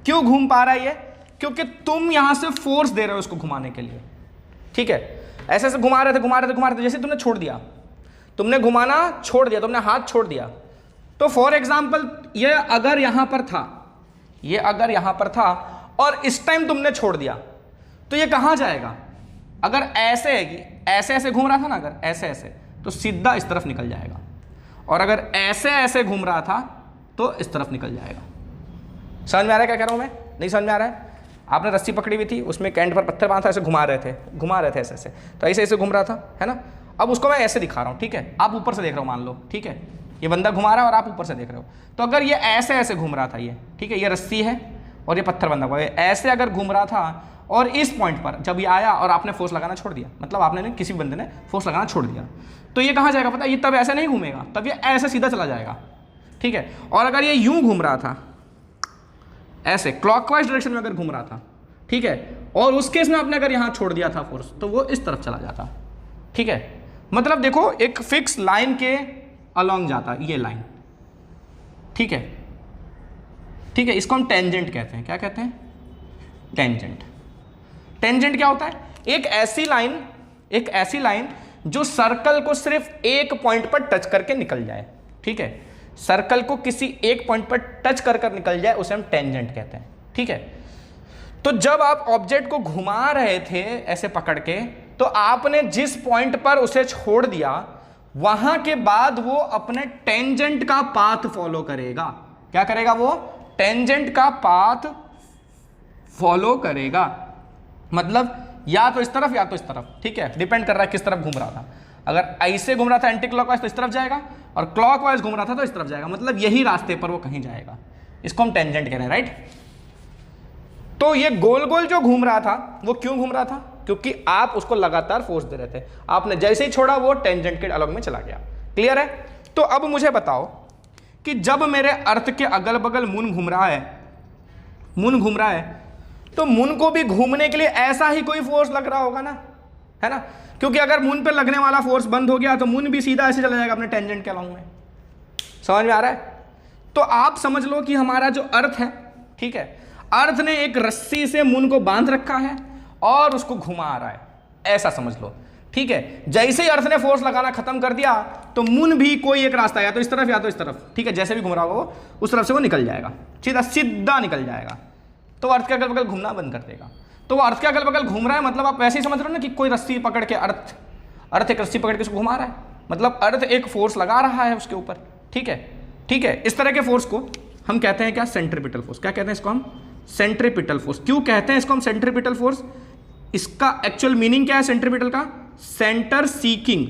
क्यों घूम पा रहा है ये? क्योंकि तुम यहां से फोर्स दे रहे हो इसको घुमाने के लिए, ठीक है। ऐसे ऐसे घुमा रहे थे, जैसे तुमने छोड़ दिया, तुमने घुमाना छोड़ दिया, तुमने हाथ छोड़ दिया, तो फॉर एग्जाम्पल ये अगर यहां पर था और इस टाइम तुमने छोड़ दिया, तो ये कहां जाएगा? अगर ऐसे घूम रहा था ना, अगर ऐसे तो सीधा इस तरफ निकल जाएगा, और अगर ऐसे घूम रहा था तो इस तरफ निकल जाएगा। समझ में आ रहा है क्या कह रहा हूं मैं? नहीं समझ में आ रहा है? आपने रस्सी पकड़ी हुई थी, उसमें कैंट पर पत्थर बांधा, ऐसे घुमा रहे थे ऐसे, तो ऐसे घूम रहा था, है ना। अब उसको मैं ऐसे दिखा रहा हूं, ठीक है, आप ऊपर से देख रहे हो मान लो, ठीक है, ये बंदा घुमा रहा है और आप ऊपर से देख रहे हो। तो अगर ये ऐसे घूम रहा था ये, ठीक है, ये रस्सी है और ये पत्थर बंधा हुआ है, ऐसे अगर घूम रहा था और इस पॉइंट पर जब ये आया और आपने फोर्स लगाना छोड़ दिया, मतलब आपने किसी बंदे ने फोर्स लगाना छोड़ दिया, तो ये कहाँ जाएगा पता है? ये तब ऐसे नहीं घूमेगा, तब ये ऐसे सीधा चला जाएगा, ठीक है। और अगर ये यूं घूम रहा था, ऐसे क्लॉकवाइज डायरेक्शन में अगर घूम रहा था, ठीक है, और उस केस में आपने अगर यहाँ छोड़ दिया था फोर्स, तो वो इस तरफ चला जाता, ठीक है। मतलब देखो, एक फिक्स लाइन के अलोंग जाता, ये लाइन, ठीक है, इसको हम टेंजेंट कहते हैं। क्या कहते हैं? टेंजेंट क्या होता है? एक ऐसी लाइन एक ऐसी लाइन जो सर्कल को सिर्फ एक पॉइंट पर टच करके निकल जाए, ठीक है, सर्कल को किसी एक पॉइंट पर टच कर कर निकल जाए उसे हम टेंजेंट कहते हैं, ठीक है। तो जब आप ऑब्जेक्ट को घुमा रहे थे ऐसे पकड़ के, तो आपने जिस पॉइंट पर उसे छोड़ दिया वहां के बाद वो अपने टेंजेंट का पाथ फॉलो करेगा। क्या करेगा? वो टेंजेंट का पाथ फॉलो करेगा, मतलब या तो इस तरफ या तो इस तरफ, ठीक है, डिपेंड कर रहा है किस तरफ घूम रहा था। अगर ऐसे घूम रहा था एंटी क्लॉकवाइज तो इस तरफ जाएगा, और क्लॉकवाइज घूम रहा था तो इस तरफ जाएगा, मतलब यही रास्ते पर वो कहीं जाएगा। इसको हम टेंजेंट कह रहे हैं, राइट। तो ये गोल गोल जो घूम रहा था वो क्यों घूम रहा था? क्योंकि आप उसको लगातार फोर्स दे रहे थे, आपने जैसे ही छोड़ा वो टेंजेंट के अलॉन्ग में चला गया। क्लियर है? तो अब मुझे बताओ कि जब मेरे अर्थ के अगल बगल मून घूम रहा है, तो मून को भी घूमने के लिए ऐसा ही कोई फोर्स लग रहा होगा ना, है ना? क्योंकि अगर मून पे लगने वाला फोर्स बंद हो गया तो मून भी सीधा ऐसे चला जाएगा अपने टेंजेंट के अलॉन्ग में। समझ में आ रहा है? तो आप समझ लो कि हमारा जो अर्थ है, ठीक है, अर्थ ने एक रस्सी से मून को बांध रखा है और उसको घुमा रहा है, ऐसा समझ लो, ठीक है। जैसे ही अर्थ ने फोर्स लगाना खत्म कर दिया तो मून भी कोई एक रास्ता या तो इस तरफ या तो इस तरफ, ठीक है, जैसे भी घूम रहा होगा वो उस तरफ से वो निकल जाएगा, सीधा निकल जाएगा। तो अर्थ के अगल बगल घूमना बंद कर देगा। तो वो अर्थ के अगल बगल घूम रहा है, मतलब आप वैसे ही समझ रहे हो ना कि कोई रस्सी पकड़ के अर्थ एक रस्सी पकड़ के उसको घुमा रहा है, मतलब अर्थ एक फोर्स लगा रहा है उसके ऊपर, ठीक है, ठीक है। इस तरह के फोर्स को हम कहते हैं क्या? Centripetal force. क्या कहते हैं इसको हम? Centripetal force. क्यों कहते हैं इसको हम सेंट्रीपिटल फोर्स? इसका एक्चुअल मीनिंग क्या है सेंट्रीपिटल का? सेंटर सीकिंग,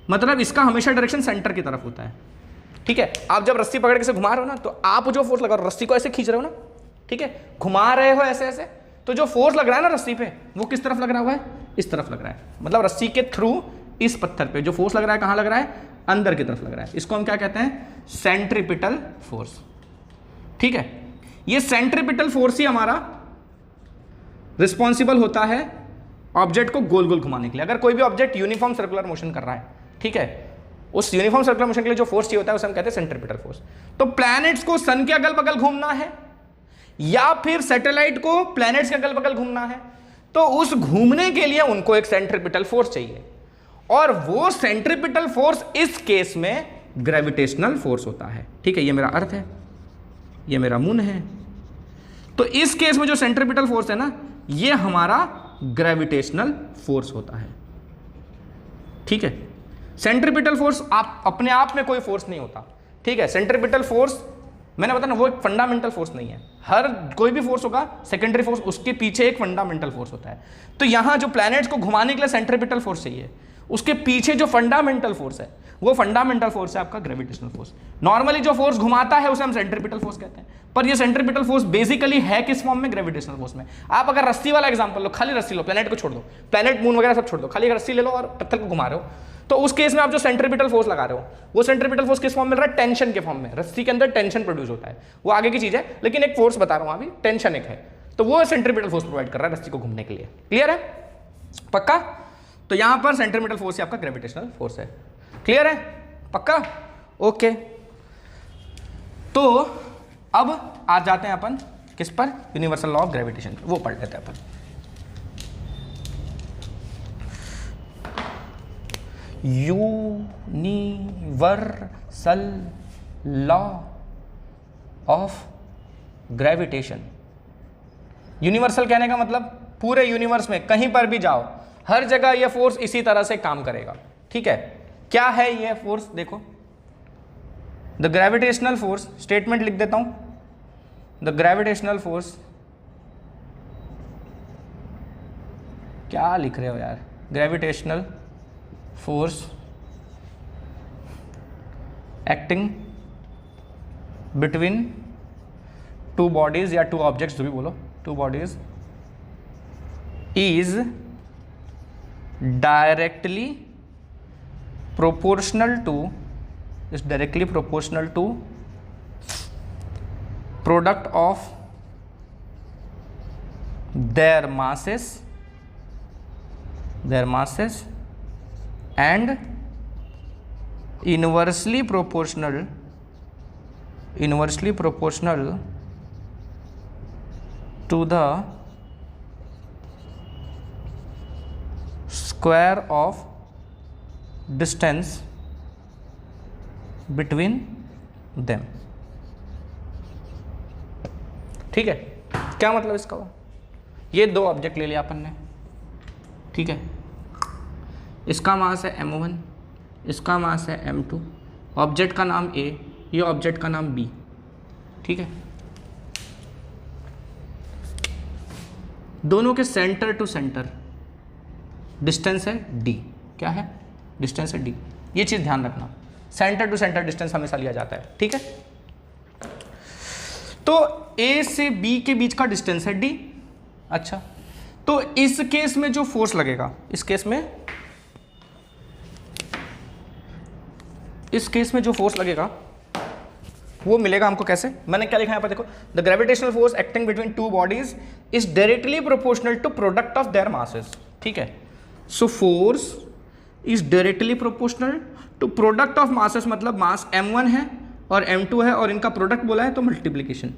मतलब इसका हमेशा डायरेक्शन सेंटर की तरफ होता है, ठीक है। आप जब रस्सी पकड़ के से घुमा रहे हो ना, तो आप जो फोर्स लगा रहे हो, रस्सी को ऐसे खींच रहे हो ना, ठीक है, घुमा रहे हो ऐसे ऐसे, तो जो फोर्स लग रहा है ना रस्सी पे, वो किस तरफ लग रहा हुआ है? इस तरफ लग रहा है, मतलब रस्सी के थ्रू इस पत्थर पे जो फोर्स लग रहा है कहां लग रहा है? अंदर की तरफ लग रहा है। इसको हम क्या कहते हैं? सेंट्रीपिटल फोर्स, ठीक है। ये सेंट्रीपिटल फोर्स ही हमारा रिस्पॉन्सिबल होता है ऑब्जेक्ट को गोल गोल घुमाने के लिए। अगर कोई भी ऑब्जेक्ट यूनिफॉर्म सर्कुलर मोशन कर रहा है, ठीक है, उस यूनिफॉर्म सर्कुलर मोशन के लिए जो फोर्स चाहिए होता है उसे हम कहते हैं सेंट्रीपिटल फोर्स। तो प्लैनेट्स को सन के अगल बगल घूमना है या फिर सैटेलाइट को प्लैनेट्स के अगल बगल घूमना है, तो उस घूमने के लिए उनको एक सेंट्रीपिटल फोर्स चाहिए, और वो सेंट्रीपिटल फोर्स इस केस में ग्रेविटेशनल फोर्स होता है, ठीक है। ये मेरा अर्थ है, ये मेरा मून है, तो इस केस में जो सेंट्रीपिटल फोर्स है ना, ये हमारा ग्रेविटेशनल फोर्स होता है, ठीक है। सेंट्रीपिटल फोर्स आप अपने आप में कोई फोर्स नहीं होता, ठीक है। सेंट्रीपिटल फोर्स मैंने बताया ना, वो एक फंडामेंटल फोर्स नहीं है। हर कोई भी फोर्स होगा सेकेंडरी फोर्स, उसके पीछे एक फंडामेंटल फोर्स होता है। तो यहां जो प्लैनेट्स को घुमाने के लिए सेंट्रीपिटल फोर्स चाहिए, उसके पीछे जो फंडामेंटल फोर्स है वो फंडामेंटल फोर्स है आपका ग्रेविटेशनल फोर्स। नॉर्मली जो फोर्स घुमाता है उसे हम सेंट्रीपिटल फोर्स कहते हैं, पर ये सेंट्रीपिटल फोर्स बेसिकली है किस फॉर्म में? ग्रेविटेशनल फोर्स में। आप अगर रस्सी वाला एग्जांपल लो, खाली रस्सी लो, प्लैनेट को छोड़ दो, प्लैनेट मून वगैरह सब छोड़ दो, खाली रस्सी ले लो और पत्थर को घुमा रहे हो, तो उस केस में आप जो सेंट्रीपिटल फोर्स लगा रहे हो, वो सेंट्रीपिटल फोर्स किस फॉर्म में मिल रहा है? टेंशन के फॉर्म में। रस्सी के अंदर टेंशन प्रोड्यूस होता है, वो आगे की चीज है, लेकिन एक फोर्स बता रहा हूं अभी, टेंशन एक है, तो वो सेंट्रीपिटल फोर्स प्रोवाइड कर रहा है रस्सी को घूमने के लिए। क्लियर है? पक्का? तो यहां पर सेंट्रीपिटल फोर्स आपका ग्रेविटेशनल फोर्स है। क्लियर है? पक्का? ओके। तो अब आ जाते हैं अपन किस पर? यूनिवर्सल लॉ ऑफ ग्रेविटेशन, वो पढ़ लेते हैं अपन। Universal law of gravitation. Universal कहने का मतलब पूरे यूनिवर्स में कहीं पर भी जाओ, हर जगह यह फोर्स इसी तरह से काम करेगा, ठीक है। क्या है यह फोर्स? देखो, द ग्रेविटेशनल फोर्स, स्टेटमेंट लिख देता हूं, द ग्रेविटेशनल फोर्स, क्या लिख रहे हो यार? Gravitational force acting between two bodies या टू ऑब्जेक्ट्स, जो भी बोलो, two bodies is directly proportional to product of their masses and inversely proportional to the square of distance between them. ठीक है, क्या मतलब इसका हुआ? ये दो ऑब्जेक्ट ले लिया अपन ने, ठीक है, इसका मास है m1, इसका मास है m2, ऑब्जेक्ट का नाम A, ये ऑब्जेक्ट का नाम B, ठीक है। दोनों के सेंटर टू सेंटर डिस्टेंस है D। क्या है? डिस्टेंस है D। ये चीज़ ध्यान रखना, सेंटर टू सेंटर डिस्टेंस हमेशा लिया जाता है, ठीक है। तो A से B के बीच का डिस्टेंस है D। अच्छा, तो इस केस में जो फोर्स लगेगा, इस केस में जो फोर्स लगेगा वो मिलेगा हमको कैसे? मैंने क्या लिखा है यहाँ पर देखो, the gravitational force acting between two bodies is directly proportional to product of their masses. ठीक है, so force is directly proportional to product of masses, मतलब मास m1 है और m2 है और इनका प्रोडक्ट बोला है तो मल्टीप्लीकेशन।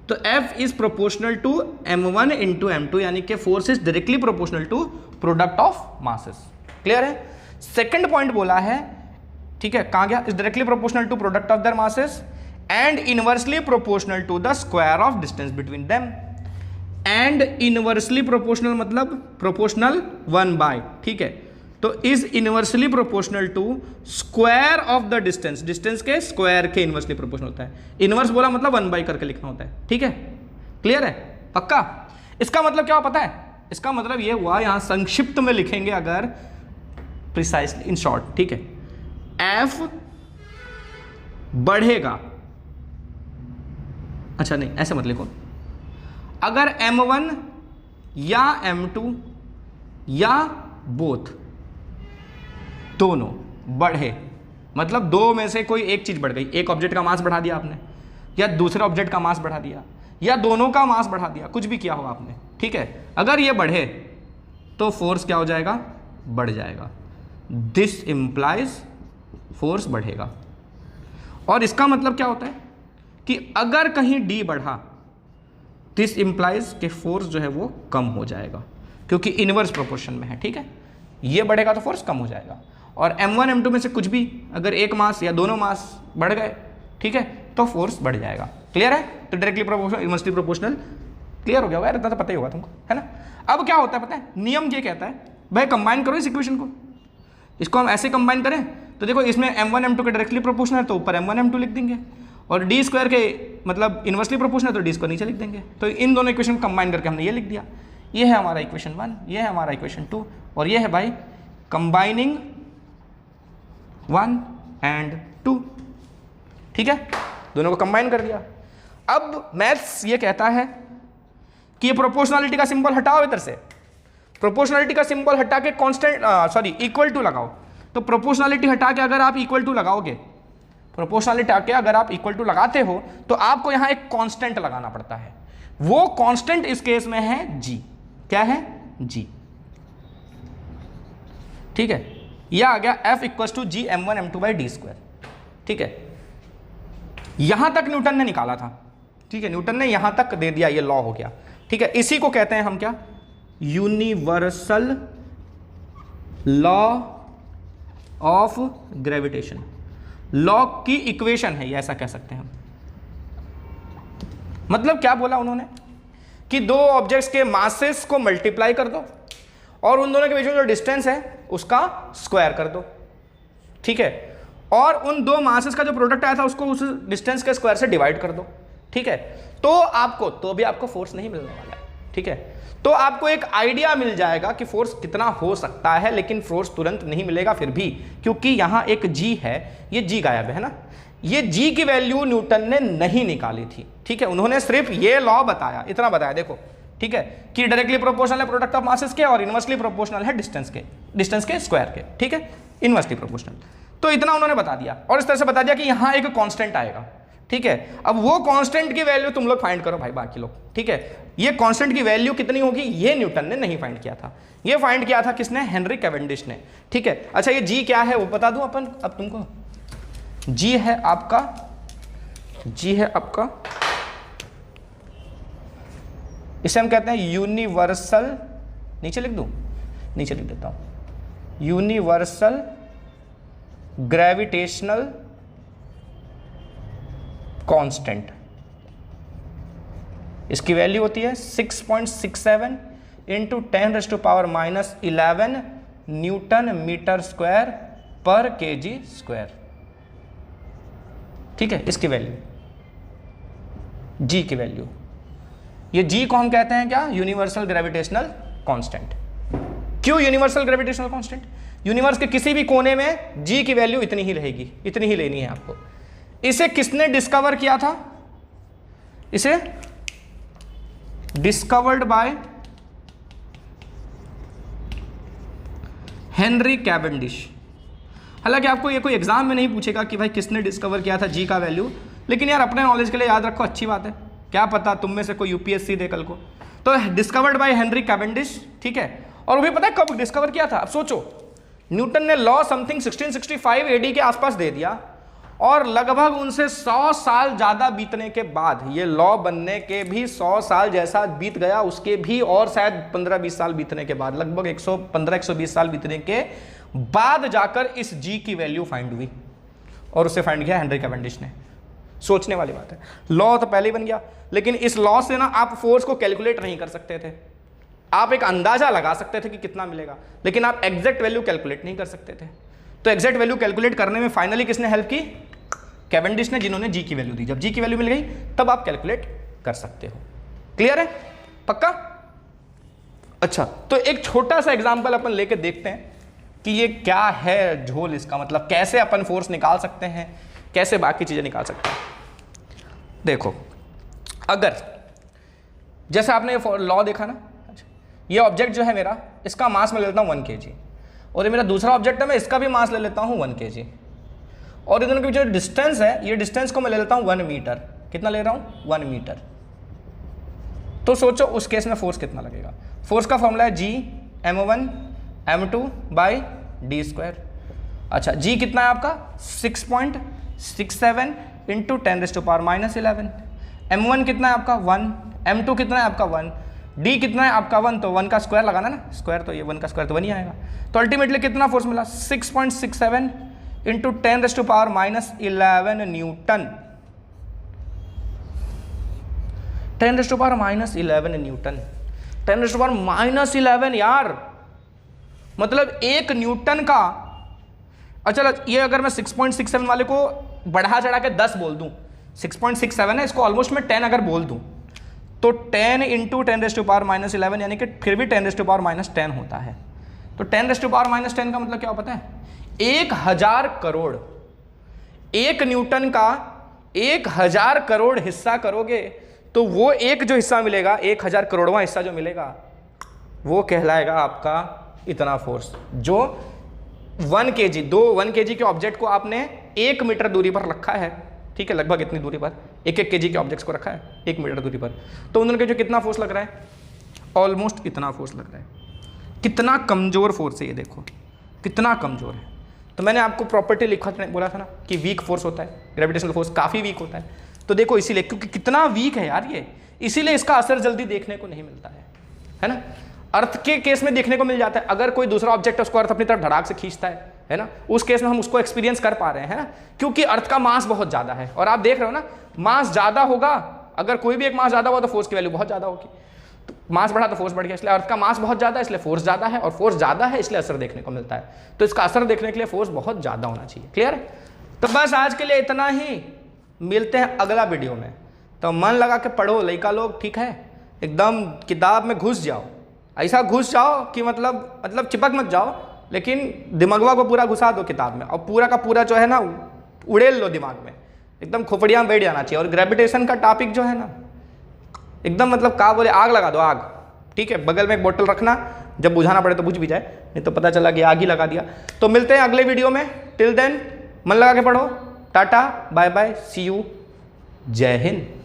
तो F is proportional to m1 into m2, यानी कि force is directly proportional to product of masses. Clear है? सेकंड पॉइंट बोला है, ठीक है, कहां गया? Is directly proportional to product of their masses and inversely proportional to the square of distance between them. And inversely proportional मतलब proportional 1/, ठीक है, तो is inversely proportional to square of the distance, distance के square के inversely proportional होता है। Inverse बोला मतलब 1/, करके लिखना होता है, ठीक है। क्लियर है? पक्का? इसका मतलब क्या पता है? इसका मतलब ये हुआ, यहां संक्षिप्त में लिखेंगे अगर प्रिसाइसली, इन शॉर्ट, ठीक है, F बढ़ेगा, अच्छा नहीं ऐसे मत लिखो, अगर m1 या m2 या बोथ दोनों बढ़े, मतलब दो में से कोई एक चीज बढ़ गई, एक ऑब्जेक्ट का मास बढ़ा दिया आपने, या दूसरे ऑब्जेक्ट का मास बढ़ा दिया, या दोनों का मास बढ़ा दिया, कुछ भी किया होगा आपने, ठीक है, अगर ये बढ़े तो फोर्स क्या हो जाएगा? बढ़ जाएगा। दिस इंप्लाइज फोर्स बढ़ेगा। और इसका मतलब क्या होता है कि अगर कहीं D बढ़ा, दिस इंप्लाइज कि फोर्स जो है वो कम हो जाएगा, क्योंकि इनवर्स प्रोपोर्शन में है, ठीक है। ये बढ़ेगा तो फोर्स कम हो जाएगा। और m1 m2 में से कुछ भी अगर एक मास या दोनों मास बढ़ गए, ठीक है, तो फोर्स बढ़ जाएगा। क्लियर है? तो directly proportional, inversely proportional, clear हो गया होगा, इतना तो पता ही होगा तुमको, है ना। अब क्या होता है पता है? नियम ये कहता है, भाई कंबाइन करो इस इक्वेशन को, इसको हम ऐसे कंबाइन करें तो देखो इसमें m1 m2 के डायरेक्टली प्रोपोर्शनल है तो ऊपर m1 m2 लिख देंगे, और d स्क्वायर के मतलब इनवर्सली प्रोपोर्शनल है तो d स्क्वायर नीचे लिख देंगे। तो इन दोनों इक्वेशन कंबाइन करके हमने ये लिख दिया। ये है हमारा इक्वेशन 1, ये है हमारा इक्वेशन 2, और ये है भाई कंबाइनिंग 1 एंड 2, ठीक है, दोनों को कंबाइन कर दिया। अब मैथ्स ये कहता है कि ये प्रोपोर्शनलिटी का सिंबल हटाओ, इधर से प्रोपोर्शनलिटी का सिंबल हटा के कांस्टेंट इक्वल टू लगाओ। तो प्रोपोर्शनलिटी हटा के अगर आप इक्वल टू लगाओगे, प्रोपोर्शनलिटी हटा के अगर आप इक्वल टू लगाते हो तो आपको यहां एक कांस्टेंट लगाना पड़ता है। वो कांस्टेंट इस केस में है G। क्या है? G, ठीक है। यह आ गया F equal to G m1 m2 by d square, ठीक है। यहां तक न्यूटन ने निकाला था, ठीक है, न्यूटन ने यहां तक दे दिया, ये लॉ हो गया, ठीक है। इसी को कहते हैं हम क्या? Universal law of gravitation. Law की इक्वेशन है ये, ऐसा कह सकते हैं हम। मतलब क्या बोला उन्होंने कि दो ऑब्जेक्ट्स के मासेस को मल्टीप्लाई कर दो और उन दोनों के बीच में जो डिस्टेंस है उसका स्क्वायर कर दो, ठीक है, और उन दो मासेस का जो प्रोडक्ट आया था उसको उस डिस्टेंस के स्क्वायर से डिवाइड कर दो, ठीक है। तो भी आपको फोर्स नहीं मिलने वाला है, ठीक है। तो आपको एक आइडिया मिल जाएगा कि फोर्स कितना हो सकता है, लेकिन फोर्स तुरंत नहीं मिलेगा फिर भी, क्योंकि यहां एक G है, ये G गायब है ना। ये G की वैल्यू न्यूटन ने नहीं निकाली थी, ठीक है, उन्होंने सिर्फ ये लॉ बताया, इतना बताया देखो, ठीक है, कि डायरेक्टली प्रोपोर्शनल है प्रोडक्ट ऑफ मासेस के और इनवर्सली प्रोपोर्शनल है डिस्टेंस के स्क्वायर के, ठीक है, इनवर्सली प्रोपोर्शनल। तो इतना उन्होंने बता दिया और इस तरह से बता दिया कि यहां एक कांस्टेंट आएगा, ठीक है। अब वो कांस्टेंट की वैल्यू तुम लोग फाइंड करो भाई, बाकी लोग, ठीक है। ये कांस्टेंट की वैल्यू कितनी होगी ये न्यूटन ने नहीं फाइंड किया था, ये फाइंड किया था किसने? हेनरी कैवेंडिश ने, ठीक है। अच्छा ये G क्या है वो बता दूं अपन अब तुमको। G है आपका इसे हम कहते हैं यूनिवर्सल, नीचे लिख दूं, नीचे लिख देता हूं, यूनिवर्सल ग्रेविटेशनल कांस्टेंट, इसकी वैल्यू होती है 6.67 इंटू 10⁻⁻11 न्यूटन मीटर स्क्वायर पर केजी स्क्वायर। ठीक है, इसकी वैल्यू, जी की वैल्यू, ये जी को हम कहते हैं क्या, यूनिवर्सल ग्रेविटेशनल कांस्टेंट। क्यों यूनिवर्सल ग्रेविटेशनल कांस्टेंट? यूनिवर्स के किसी भी कोने में जी की वैल्यू इतनी ही रहेगी, इतनी ही लेनी है आपको। इसे किसने डिस्कवर किया था? इसे डिस्कवर्ड बाय हेनरी कैवेंडिश। हालांकि आपको ये कोई एग्जाम में नहीं पूछेगा कि भाई किसने डिस्कवर किया था जी का वैल्यू, लेकिन यार अपने नॉलेज के लिए याद रखो, अच्छी बात है। क्या पता तुम में से कोई यूपीएससी दे कल को। तो डिस्कवर्ड बाय हेनरी कैवेंडिश, ठीक है। और वो भी पता है कब डिस्कवर किया था? अब सोचो, न्यूटन ने लॉ समथिंग 1665 एडी के आसपास दे दिया, और लगभग उनसे 100 साल ज़्यादा बीतने के बाद, ये लॉ बनने के भी 100 साल जैसा बीत गया, उसके भी और शायद 15-20 साल बीतने के बाद, लगभग 115-120 साल बीतने के बाद जाकर इस जी की वैल्यू फाइंड हुई, और उसे फाइंड किया हेनरी कैवेंडिश ने। सोचने वाली बात है। लॉ तो पहले ही बन गया, लेकिन इस लॉ से ना आप फोर्स को कैलकुलेट नहीं कर सकते थे। आप एक अंदाजा लगा सकते थे कि कितना मिलेगा, लेकिन आप एग्जैक्ट वैल्यू कैलकुलेट नहीं कर सकते थे। तो एग्जैक्ट वैल्यू कैलकुलेट करने में फाइनली किसने हेल्प की? कैवेंडिश ने, जिन्होंने जी की वैल्यू दी। जब जी की वैल्यू मिल गई तब आप कैलकुलेट कर सकते हो। क्लियर है? पक्का? अच्छा, तो एक छोटा सा एग्जांपल अपन लेके देखते हैं कि ये क्या है झोल इसका, मतलब कैसे अपन फोर्स निकाल सकते हैं, कैसे बाकी चीजें निकाल सकते हैं। देखो, अगर जैसे आपने लॉ देखा ना, ये ऑब्जेक्ट जो है मेरा, इसका मास मैं ले लेता हूँ 1 kg, और ये मेरा दूसरा ऑब्जेक्ट है, मैं इसका भी मास ले लेता हूँ 1 kg, और इन दोनों के जो डिस्टेंस है, ये डिस्टेंस को मैं ले लेता हूँ 1 मीटर। कितना ले रहा हूँ? 1 मीटर। तो सोचो उस केस में फोर्स कितना लगेगा। फोर्स का फॉर्मूला है G m1 m2 by d square. अच्छा, G कितना है आपका? 6.67 इंटू 10⁻⁻11। m1 कितना है आपका? 1। m2 कितना है आपका? 1। D कितना है आपका? 1। तो 1 का स्क्वायर लगाना ना, स्क्वायर तो ये 1 का स्क्वायर तो 1 ही आएगा। तो अल्टीमेटली कितना फोर्स मिला? 6.67 इंटू 10⁻⁻11 न्यूटन। 10⁻⁻11 न्यूटन। 10⁻⁻11 यार, मतलब 1 न्यूटन का। अच्छा, ये अगर मैं 6.67 वाले को बढ़ा चढ़ा के 10 बोल दूं, 6.67 है, इसको ऑलमोस्ट मैं 10 अगर बोल दूं, तो 10 इंटू 10⁻⁻11 यानी कि फिर भी 10⁻⁻10 होता है। तो 10⁻⁻10 का मतलब क्या पता है? 1000 करोड़। 1 न्यूटन का 1000 करोड़ हिस्सा करोगे तो वो एक जो हिस्सा मिलेगा, 1000 करोड़वां हिस्सा जो मिलेगा, वो कहलाएगा आपका इतना फोर्स। जो 1 kg, 1 kg के ऑब्जेक्ट को आपने 1 मीटर दूरी पर रखा है, ठीक है, लगभग इतनी दूरी पर 1-1 kg के ऑब्जेक्ट्स को रखा है 1 मीटर दूरी पर, तो उन्होंने जो कितना फोर्स लग रहा है? ऑलमोस्ट इतना फोर्स लग रहा है। कितना कमजोर फोर्स है ये, देखो कितना कमजोर है। तो मैंने आपको प्रॉपर्टी लिखा था, बोला था ना कि वीक फोर्स होता है, ग्रेविटेशनल फोर्स काफ़ी वीक होता है। तो देखो इसीलिए, क्योंकि कितना वीक है यार ये, इसीलिए इसका असर जल्दी देखने को नहीं मिलता है ना। अर्थ के केस में देखने को मिल जाता है, अगर कोई दूसरा ऑब्जेक्ट है उसको अर्थ अपनी तरफ धड़ाक से खींचता है ना, उस केस में हम उसको एक्सपीरियंस कर पा रहे हैं ना, क्योंकि अर्थ का मास बहुत ज़्यादा है। और आप देख रहे हो ना, मास ज़्यादा होगा, अगर कोई भी एक मास ज़्यादा हुआ तो फोर्स की वैल्यू बहुत ज़्यादा होगी। तो मास बढ़ा तो फोर्स बढ़ गया, इसलिए अर्थ का मास बहुत ज़्यादा है, इसलिए फोर्स ज़्यादा है, और फोर्स ज़्यादा है इसलिए असर देखने को मिलता है। तो इसका असर देखने के लिए फोर्स बहुत ज़्यादा होना चाहिए। क्लियर है? तो बस आज के लिए इतना ही, मिलते हैं अगला वीडियो में। तो मन लगा के पढ़ो लड़का लोग, ठीक है, एकदम किताब में घुस जाओ, ऐसा घुस जाओ कि मतलब चिपक मत जाओ, लेकिन दिमागवा को पूरा घुसा दो किताब में, और पूरा का पूरा जो है ना उड़ेल लो दिमाग में, एकदम खोपड़िया में बैठ जाना चाहिए। और ग्रेविटेशन का टॉपिक जो है ना, एकदम मतलब क्या बोले, आग लगा दो, आग, ठीक है। बगल में एक बोतल रखना, जब बुझाना पड़े तो बुझ भी जाए, नहीं तो पता चला कि आग ही लगा दिया। तो मिलते हैं अगले वीडियो में, टिल देन मन लगा के पढ़ो, tata bye bye, see you, जय हिंद।